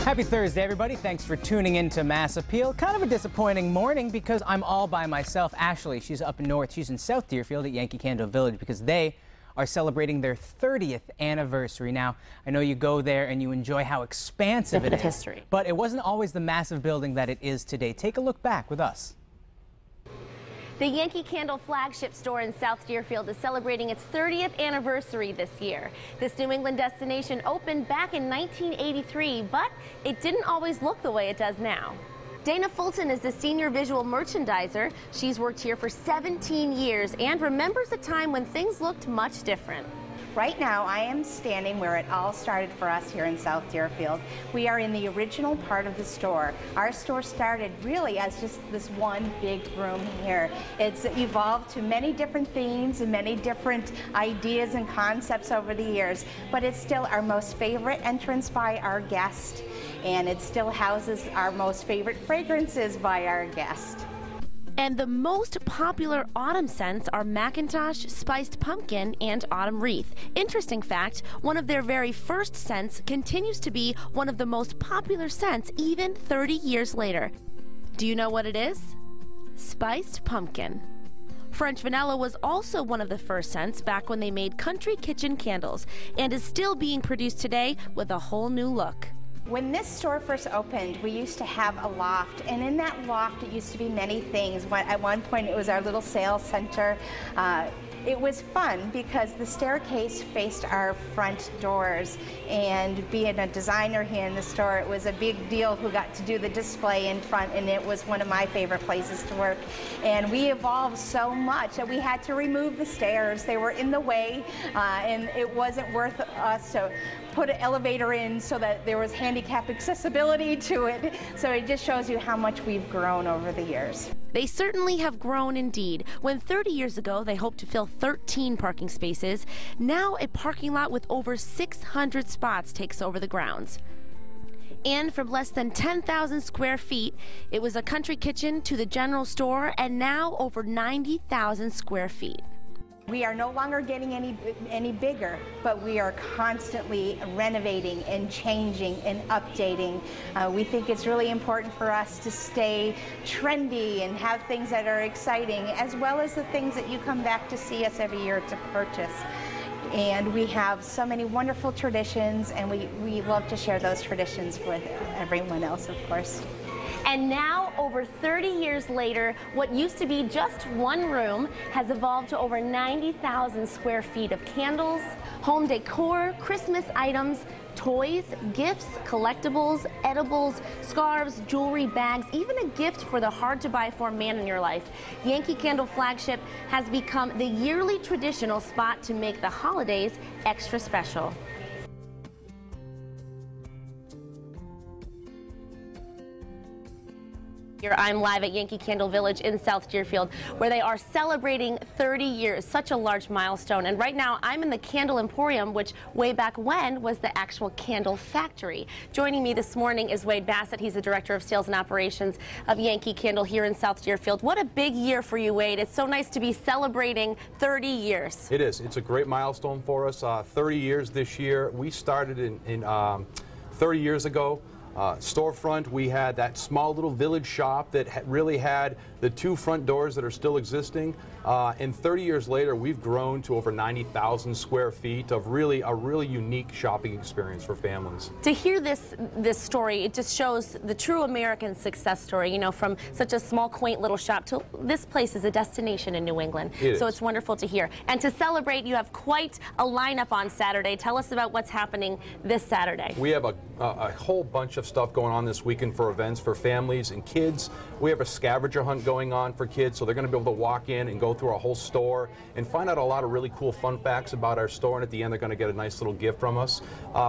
Happy Thursday, everybody. Thanks for tuning in to Mass Appeal. Kind of a disappointing morning because I'm all by myself. Ashley, she's up north. She's in South Deerfield at Yankee Candle Village because they are celebrating their 30th anniversary. Now, I know you go there and you enjoy how expansive it is. History. But it wasn't always the massive building that it is today. Take a look back with us. The Yankee Candle flagship store in South Deerfield is celebrating its 30th anniversary this year. This New England destination opened back in 1983, but it didn't always look the way it does now. Dana Fulton is the senior visual merchandiser. She's worked here for 17 years and remembers a time when things looked much different. Right now, I am standing where it all started for us here in South Deerfield. We are in the original part of the store. Our store started really as just this one big room here. It's evolved to many different themes and many different ideas and concepts over the years, but it's still our most favorite entrance by our guest, and it still houses our most favorite fragrances by our guest. And the most popular autumn scents are Macintosh, Spiced Pumpkin, and Autumn Wreath. Interesting fact, one of their very first scents continues to be one of the most popular scents even 30 years later. Do you know what it is? Spiced Pumpkin. French vanilla was also one of the first scents back when they made country kitchen candles and is still being produced today with a whole new look. When this store first opened, we used to have a loft, and in that loft it used to be many things. At one point it was our little sales center. It was fun because the staircase faced our front doors, and being a designer here in the store, it was a big deal who got to do the display in front, and it was one of my favorite places to work. And we evolved so much that we had to remove the stairs. They were in the way, and it wasn't worth us to put an elevator in so that there was handicap accessibility to it. So it just shows you how much we've grown over the years. They certainly have grown indeed. When 30 years ago they hoped to fill 13 parking spaces, now a parking lot with over 600 spots takes over the grounds. And from less than 10,000 square feet, it was a country kitchen to the general store, and now over 90,000 square feet. We are no longer getting any bigger, but we are constantly renovating and changing and updating. We think it's really important for us to stay trendy and have things that are exciting, as well as the things that you come back to see us every year to purchase. And we have so many wonderful traditions, and we love to share those traditions with everyone else, of course. And now, over 30 years later, what used to be just one room has evolved to over 90,000 square feet of candles, home decor, Christmas items, toys, gifts, collectibles, edibles, scarves, jewelry, bags, even a gift for the hard-to-buy-for man in your life. Yankee Candle flagship has become the yearly traditional spot to make the holidays extra special. Here I'm live at Yankee Candle Village in South Deerfield, where they are celebrating 30 years, such a large milestone. And right now I'm in the Candle Emporium, which way back when was the actual candle factory. Joining me this morning is Wade Bassett. He's the Director of Sales and Operations of Yankee Candle here in South Deerfield. What a big year for you, Wade. It's so nice to be celebrating 30 years. It is. It's a great milestone for us. 30 years this year. We started in 30 years ago. Storefront, we had that small little village shop that really had the two front doors that are still existing. And 30 years later, we've grown to over 90,000 square feet of a really unique shopping experience for families. To hear this story, it just shows the true American success story, you know, from such a small, quaint little shop to this place is a destination in New England. So it's wonderful to hear. And to celebrate, you have quite a lineup on Saturday. Tell us about what's happening this Saturday. We have a whole bunch of stuff going on this weekend for events for families and kids. We have a scavenger hunt going on for kids, so they're going to be able to walk in and go through our whole store and find out a lot of really cool fun facts about our store, and at the end they're going to get a nice little gift from us.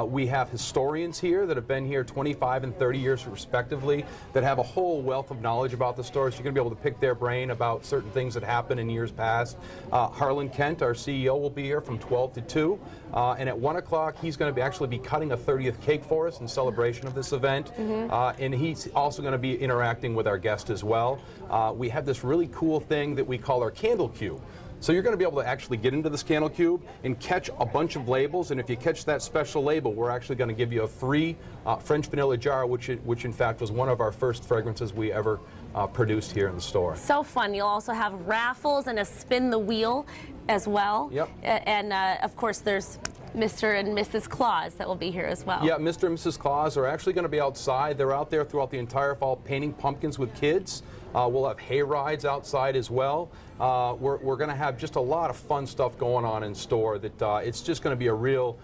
We have historians here that have been here 25 and 30 years respectively that have a whole wealth of knowledge about the store, so you're going to be able to pick their brain about certain things that happened in years past. Harlan Kent, our CEO, will be here from 12 to 2, and at 1 o'clock he's going to actually be cutting a 30th cake for us in celebration of this event. And he's also going to be interacting with our guest as well. We have this really cool thing that we call our candle queue. So you're going to be able to actually get into this candle cube and catch a bunch of labels, and if you catch that special label, we're actually going to give you a free French vanilla jar, which in fact was one of our first fragrances we ever produced here in the store. So fun. You'll also have raffles and a spin the wheel as well. Yep. And of course there's Mr. and Mrs. Claus that will be here as well. Yeah, Mr. and Mrs. Claus are actually going to be outside. They're out there throughout the entire fall painting pumpkins with kids. We'll have hay rides outside as well. We're going to have just a lot of fun stuff going on in store that it's just going to be a real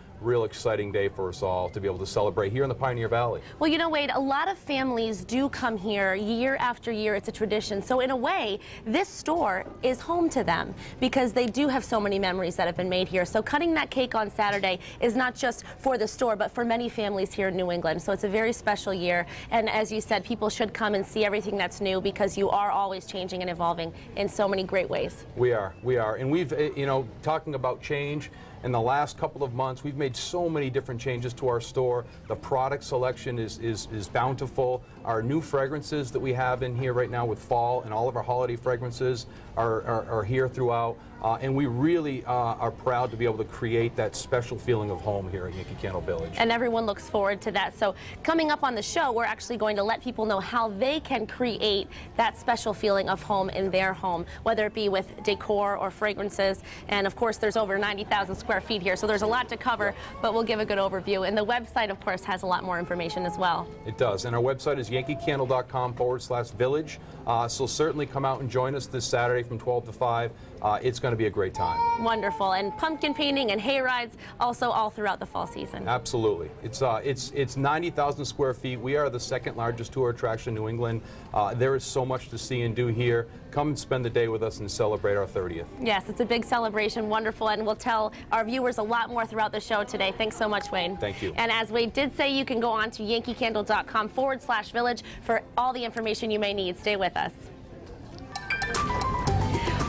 exciting day for us all to be able to celebrate here in the Pioneer Valley. Well, you know, Wade, a lot of families do come here year after year. It's a tradition. So in a way, this store is home to them because they do have so many memories that have been made here. So cutting that cake on Saturday is not just for the store, but for many families here in New England. So it's a very special year. And as you said, people should come and see everything that's new because you are always changing and evolving in so many great ways. We are. And we've, you know, talking about change, in the last couple of months, we've made so many different changes to our store. The product selection is bountiful. Our new fragrances that we have in here right now with fall and all of our holiday fragrances are here throughout. And we really are proud to be able to create that special feeling of home here at Yankee Candle Village. And everyone looks forward to that. So coming up on the show, we're actually going to let people know how they can create that special feeling of home in their home, whether it be with decor or fragrances. And of course, there's over 90,000 square feet here, so there's a lot to cover, but we'll give a good overview. And the website, of course, has a lot more information as well. It does. And our website is yankeecandle.com/village. So certainly come out and join us this Saturday from 12 to 5. It's going to be a great time. Wonderful. And pumpkin painting and hay rides also all throughout the fall season. Absolutely. It's 90,000 square feet. We are the second largest tour attraction in New England. There is so much to see and do here. Come and spend the day with us and celebrate our 30th. Yes, it's a big celebration. Wonderful. And we'll tell our viewers a lot more throughout the show today. Thanks so much, Wade. Thank you. And as Wade did say, you can go on to yankeecandle.com/village for all the information you may need. Stay with us.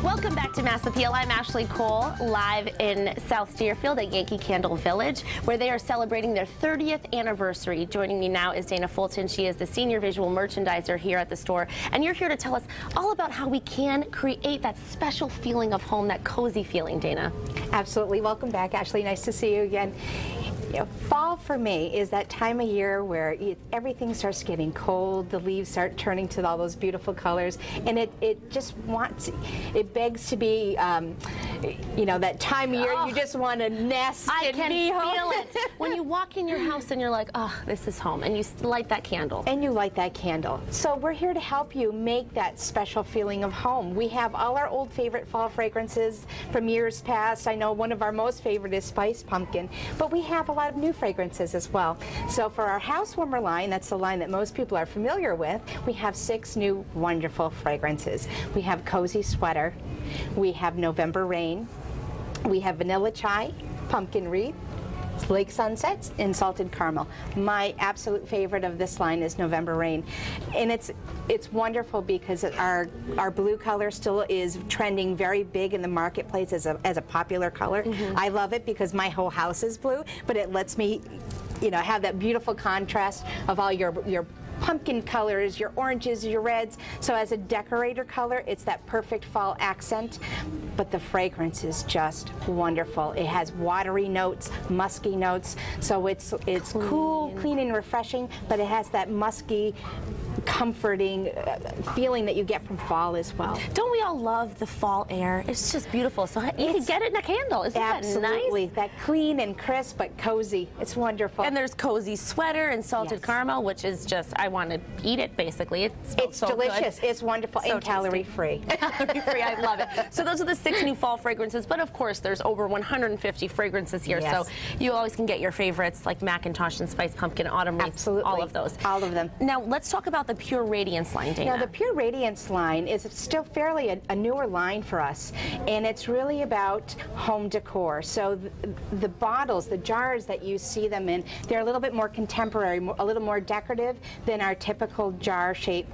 Welcome back to Mass Appeal. I'm Ashley Cole, live in South Deerfield at Yankee Candle Village, where they are celebrating their 30th anniversary. Joining me now is Dana Fulton. She is the senior visual merchandiser here at the store, and you're here to tell us all about how we can create that special feeling of home, that cozy feeling, Dana. Absolutely. Welcome back, Ashley. Nice to see you again. You know, fall for me is that time of year where everything starts getting cold, the leaves start turning to all those beautiful colors, and it just wants, it begs to be, you know, that time of year you just want to nest and be home. I can feel it. When you walk in your house and you're like, oh, this is home, and you light that candle. And you light that candle. So we're here to help you make that special feeling of home. We have all our old favorite fall fragrances from years past. I know one of our most favorite is Spiced Pumpkin, but we have a lot of new fragrances as well. So for our house warmer line, that's the line that most people are familiar with, we have 6 new wonderful fragrances. We have Cozy Sweater, we have November Rain, we have Vanilla Chai, Pumpkin Wreath, Lake Sunsets, and Salted Caramel. My absolute favorite of this line is November Rain, and it's wonderful because our blue color still is trending very big in the marketplace as a popular color. I love it because my whole house is blue, but it lets me, you know, have that beautiful contrast of all your pumpkin colors, your oranges, your reds. So as a decorator color, it's that perfect fall accent, but the fragrance is just wonderful. It has watery notes, musky notes, so it's cool, clean, and refreshing, but it has that musky, comforting feeling that you get from fall as well. Don't we all love the fall air? It's just beautiful. So you can get it in a candle. Isn't that nice? Absolutely. That clean and crisp, but cozy. It's wonderful. And there's Cozy Sweater and Salted Caramel, which is just, I want to eat it, basically. It's so delicious. Good. It's wonderful, so and calorie-free. Calorie-free, I love it. So those are the 6 new fall fragrances, but of course there's over 150 fragrances here, so you always can get your favorites like Macintosh and Spiced Pumpkin, Autumn Wreath, Absolutely. all of those. All of them. Now let's talk about the Pure Radiance line, Dana. Now the Pure Radiance line is still fairly a newer line for us, and it's really about home decor. So the bottles, the jars that you see them in, they're a little bit more contemporary, a little more decorative than our typical jar shape.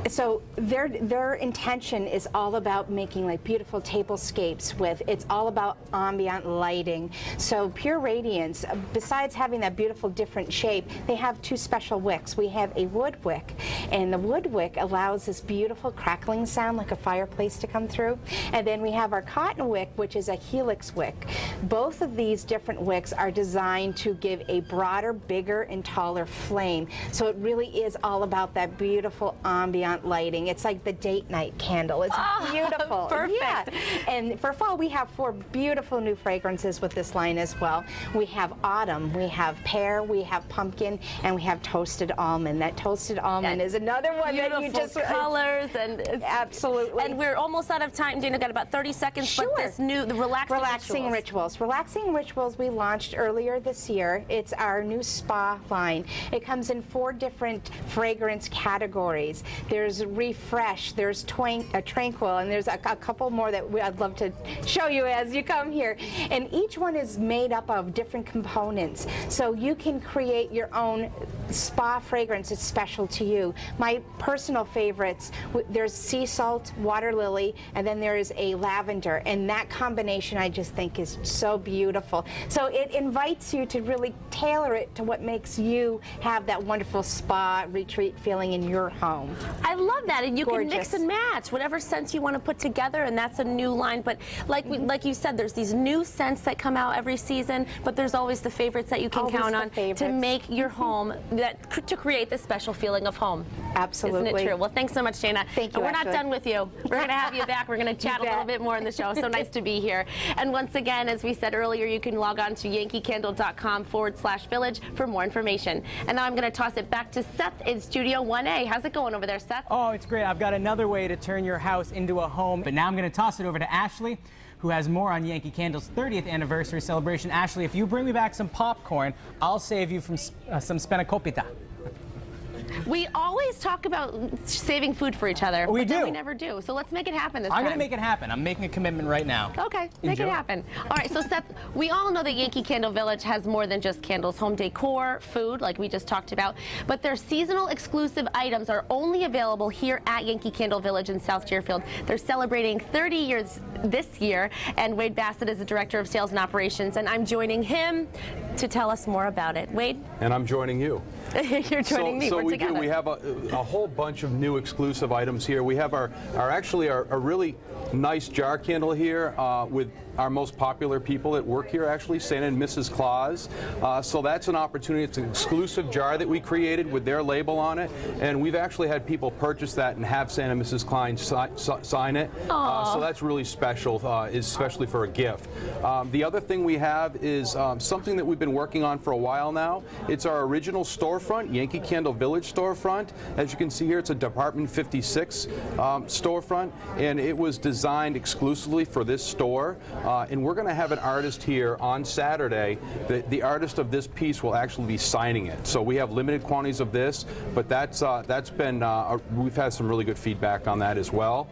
So their intention is all about making like beautiful tablescapes with, it's all about ambient lighting. So Pure Radiance, besides having that beautiful different shape, they have two special wicks. We have a wood wick, and the wood wick allows this beautiful crackling sound like a fireplace to come through. And then we have our cotton wick, which is a helix wick. Both of these different wicks are designed to give a broader, bigger, and taller flame. So it really is all about that beautiful ambient lighting. It's like the date night candle. It's beautiful. Perfect. Yeah. And for fall, we have 4 beautiful new fragrances with this line as well. We have autumn, we have pear, we have pumpkin, and we have toasted almond. That toasted almond is another one that you just colors and absolutely. And we're almost out of time. Dana, got about 30 seconds. Sure. But this new, the relaxing rituals. Relaxing rituals we launched earlier this year. It's our new spa line. It comes in 4 different fragrance categories. There's refresh, there's tranquil, and there's a couple more that I'd love to show you as you come here. And each one is made up of different components. So you can create your own spa fragrance that's special to you. My personal favorites, there's sea salt, water lily, and then there is a lavender. And that combination I just think is so beautiful. So it invites you to really tailor it to what makes you have that wonderful spa retreat feeling in your home. I love that, and you Gorgeous. can mix and match whatever scents you want to put together, and that's a new line. But like you said, there's these new scents that come out every season, but there's always the favorites that you can count on to make your home, to create this special feeling of home. Absolutely. Isn't it true? Well, thanks so much, Dana. Thank you, We're not Ashley. done with you. We're going to have you back. We're going to chat a little bit more in the show. So nice to be here. And once again, as we said earlier, you can log on to yankeecandle.com/village for more information. And now I'm going to toss it back to Seth in Studio 1A. How's it going over there, Seth? Oh, it's great. I've got another way to turn your house into a home. But now I'm going to toss it over to Ashley, who has more on Yankee Candle's 30th anniversary celebration. Ashley, if you bring me back some popcorn, I'll save you from some spanakopita. We always talk about saving food for each other. We but then do. we never do. So let's make it happen this time. I'm going to make it happen. I'm making a commitment right now. Okay, make it happen. All right, so Seth, we all know that Yankee Candle Village has more than just candles, home decor, food, like we just talked about, but their seasonal exclusive items are only available here at Yankee Candle Village in South Deerfield. They're celebrating 30 years this year, and Wade Bassett is the Director of Sales and Operations, and I'm joining him to tell us more about it. Wade? And I'm joining you. You're joining me. So We're we together. do. We have a whole bunch of new exclusive items here. We have our really nice jar candle here with our most popular people that work here, actually, Santa and Mrs. Claus. So that's an opportunity. It's an exclusive jar that we created with their label on it, and we've actually had people purchase that and have Santa and Mrs. Klein sign it. So that's really special, especially for a gift. The other thing we have is something that we've been working on for a while now. It's our original storefront, Yankee Candle Village storefront. As you can see here, it's a Department 56 storefront, and it was designed exclusively for this store. And we're going to have an artist here on Saturday. The artist of this piece will actually be signing it. So we have limited quantities of this, but that's been we've had some really good feedback on that as well.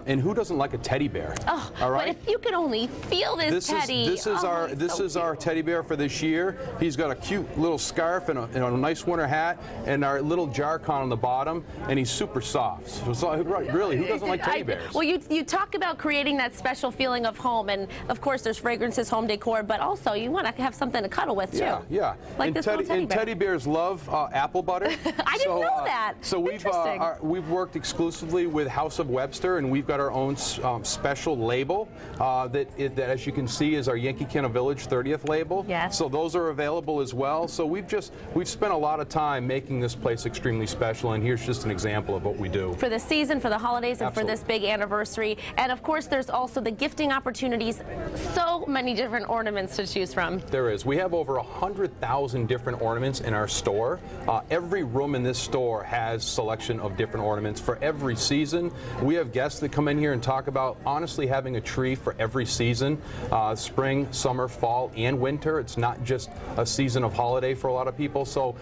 And who doesn't like a teddy bear? Oh, all right. But if you could only feel this teddy. This is our teddy bear for this year. He's got a cute little scarf and a nice winter hat, and our little jar con on the bottom, and he's super soft. So really, who doesn't like teddy bears? Well, you talk about creating that special feeling of home, and of course there's fragrances, home decor, but also you want to have something to cuddle with too. Yeah. Like and this little teddy bear. Teddy bears love apple butter. I didn't know that. So we've worked exclusively with House of Webster, and we've got our own special label that as you can see is our Yankee Candle Village 30th label. Yes. So those are available as well. So we've spent a lot of time making this place extremely special, and here's just an example of what we do. For the season, for the holidays, and Absolutely. for this big anniversary. And of course there's also the gifting opportunities. So many different ornaments to choose from. There is. We have over 100,000 different ornaments in our store. Every room in this store has selection of different ornaments for every season. We have guests that come in here and talk about honestly having a tree for every season, spring, summer, fall, and winter. It's not just a season of holiday for a lot of people. So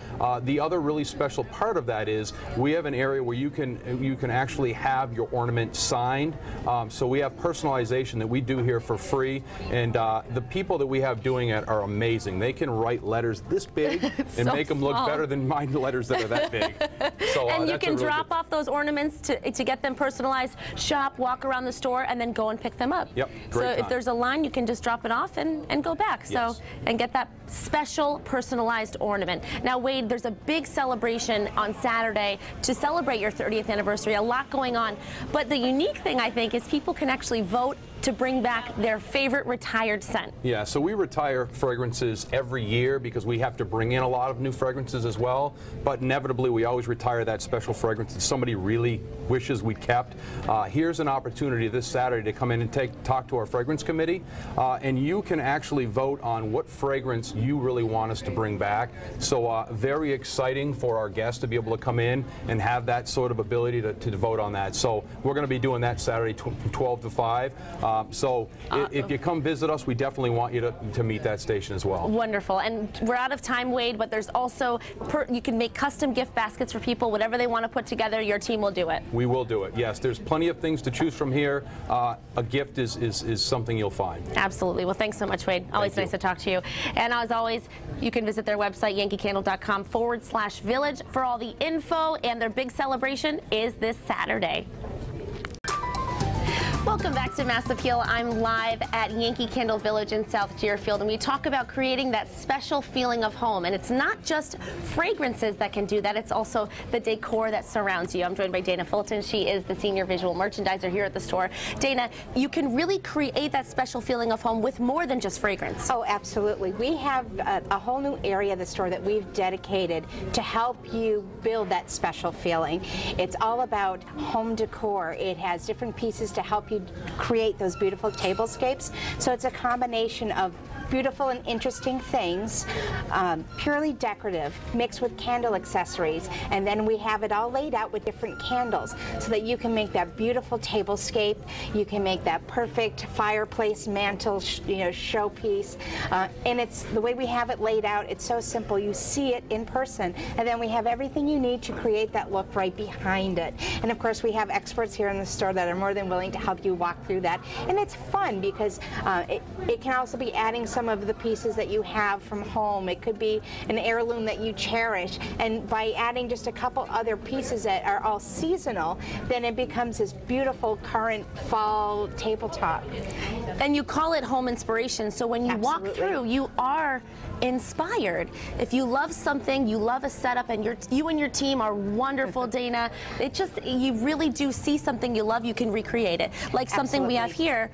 the other really special part of that is we have an area where you can actually have your ornament signed. So we have personalization that we do here for free, and the people that we have doing it are amazing. They can write letters this big and so make them look small. better than my letters that are that big. So, and you that's can a really drop off those ornaments to get them personalized, shop, walk around the store, and then go and pick them up. Yep, So great if time. there's a line, you can just drop it off and go back. So Yes. and get that special personalized ornament. Now, Wade, there's a big celebration on Saturday to celebrate your 30th anniversary. A lot going on, but the unique thing I think is people can actually vote to bring back their favorite retired scent. Yeah, so we retire fragrances every year because we have to bring in a lot of new fragrances as well, but inevitably we always retire that special fragrance that somebody really wishes we kept. Here's an opportunity this Saturday to come in and talk to our fragrance committee, and you can actually vote on what fragrance you really want us to bring back. So very exciting for our guests to be able to come in and have that sort of ability to vote on that. So we're going to be doing that Saturday from 12 to 5. If you come visit us, we definitely want you to meet that station as well. Wonderful. And we're out of time, Wade, but there's also, you can make custom gift baskets for people, whatever they want to put together, your team will do it. We will do it, yes. There's plenty of things to choose from here. A gift is something you'll find. Absolutely. Well, thanks so much, Wade. Always Thank nice you. to talk to you. And as always, you can visit their website, yankeecandle.com/village, for all the info, and their big celebration is this Saturday. Welcome back to Mass Appeal. I'm live at Yankee Candle Village in South Deerfield, and we talk about creating that special feeling of home. And it's not just fragrances that can do that, it's also the decor that surrounds you. I'm joined by Dana Fulton. She is the senior visual merchandiser here at the store. Dana, you can really create that special feeling of home with more than just fragrance. Oh, absolutely. We have a whole new area of the store that we've dedicated to help you build that special feeling. It's all about home decor. It has different pieces to help you create those beautiful tablescapes. So it's a combination of beautiful and interesting things, purely decorative, mixed with candle accessories, and then we have it all laid out with different candles so that you can make that beautiful tablescape. You can make that perfect fireplace mantle, showpiece, and it's the way we have it laid out. It's so simple. You see it in person, and then we have everything you need to create that look right behind it. And of course, we have experts here in the store that are more than willing to help you walk through that, and it's fun because it can also be adding some of the pieces that you have from home. It could be an heirloom that you cherish, and by adding just a couple other pieces that are all seasonal, then it becomes this beautiful current fall tabletop. And you call it home inspiration, so when you walk through, you are inspired. If you love something, you love a setup, and you and your team are wonderful, Dana. You really do see something you love, you can recreate it. Like something we have here,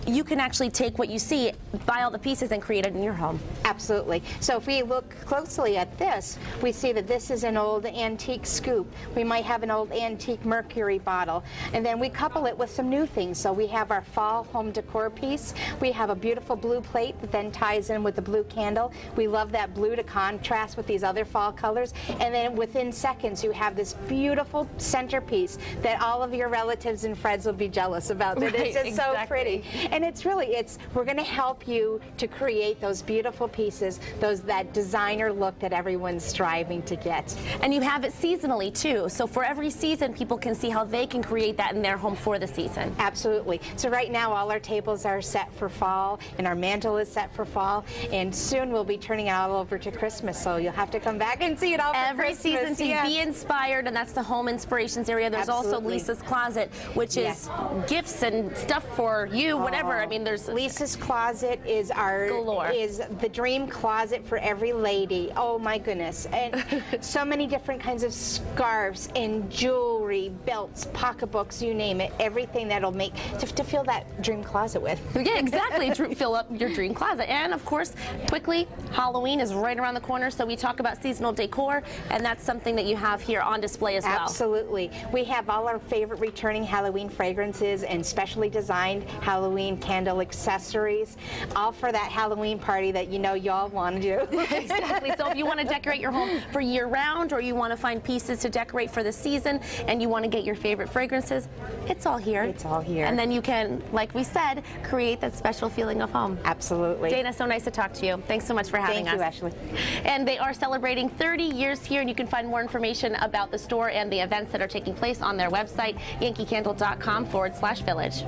you can actually take what you see, buy all the pieces, and create it in your home. Absolutely. So if we look closely at this, we see that this is an old antique scoop. We might have an old antique mercury bottle, and then we couple it with some new things. So we have our fall home decor piece. We have a beautiful blue plate that then ties in with the blue candle. We love that blue to contrast with these other fall colors. And then within seconds, you have this beautiful centerpiece that all of your relatives and friends will be jealous about. Right, It's just exactly. so pretty. And we're going to help you to create those beautiful pieces, that designer look that everyone's striving to get. And you have it seasonally too, so for every season people can see how they can create that in their home for the season. Absolutely. So right now all our tables are set for fall, and our mantle is set for fall, and soon we'll be turning it all over to Christmas, so you'll have to come back and see it all for Every Christmas. season to be inspired, and that's the home inspirations area. There's also Absolutely. Lisa's Closet, which is gifts and stuff for you, whatever. I mean, there's Lisa's Closet is the dream closet for every lady. Oh my goodness. And so many different kinds of scarves and jewelry, belts, pocketbooks, you name it. Everything that'll make to fill that dream closet with. Yeah, exactly. Fill up your dream closet. And of course, quickly, Halloween is right around the corner, so we talk about seasonal decor, and that's something that you have here on display as well. Absolutely. We have all our favorite returning Halloween fragrances and specially designed Halloween candle accessories, all for that Halloween party that you all want to do. Exactly. So if you want to decorate your home for year round, or you want to find pieces to decorate for the season, and you want to get your favorite fragrances, it's all here. It's all here. And then you can, like we said, create that special feeling of home. Absolutely. Dana, so nice to talk to you. Thanks so much for having us. Thank you, Ashley. And they are celebrating 30 years here, and you can find more information about the store and the events that are taking place on their website, yankeecandle.com/village.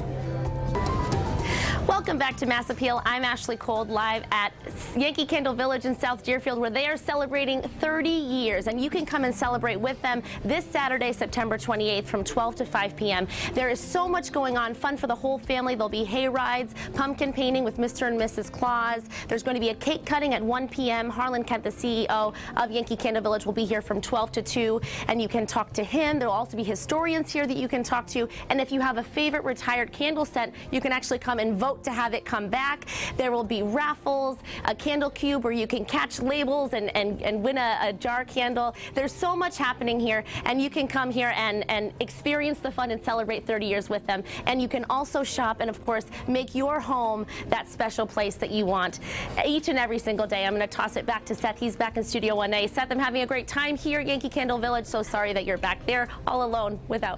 Welcome back to Mass Appeal. I'm Ashley Cold, live at Yankee Candle Village in South Deerfield, where they are celebrating 30 years. And you can come and celebrate with them this Saturday, September 28th from 12 to 5 p.m. There is so much going on, fun for the whole family. There'll be hay rides, pumpkin painting with Mr. and Mrs. Claus. There's going to be a cake cutting at 1 p.m. Harlan Kent, the CEO of Yankee Candle Village, will be here from 12 to 2, and you can talk to him. There will also be historians here that you can talk to. And if you have a favorite retired candle scent, you can actually come and vote to have it come back. There will be raffles, a candle cube where you can catch labels and win a jar candle. There's so much happening here, and you can come here and experience the fun and celebrate 30 years with them. And you can also shop and, of course, make your home that special place that you want each and every single day. I'm going to toss it back to Seth. He's back in Studio 1A. Seth, I'm having a great time here at Yankee Candle Village. So sorry that you're back there all alone without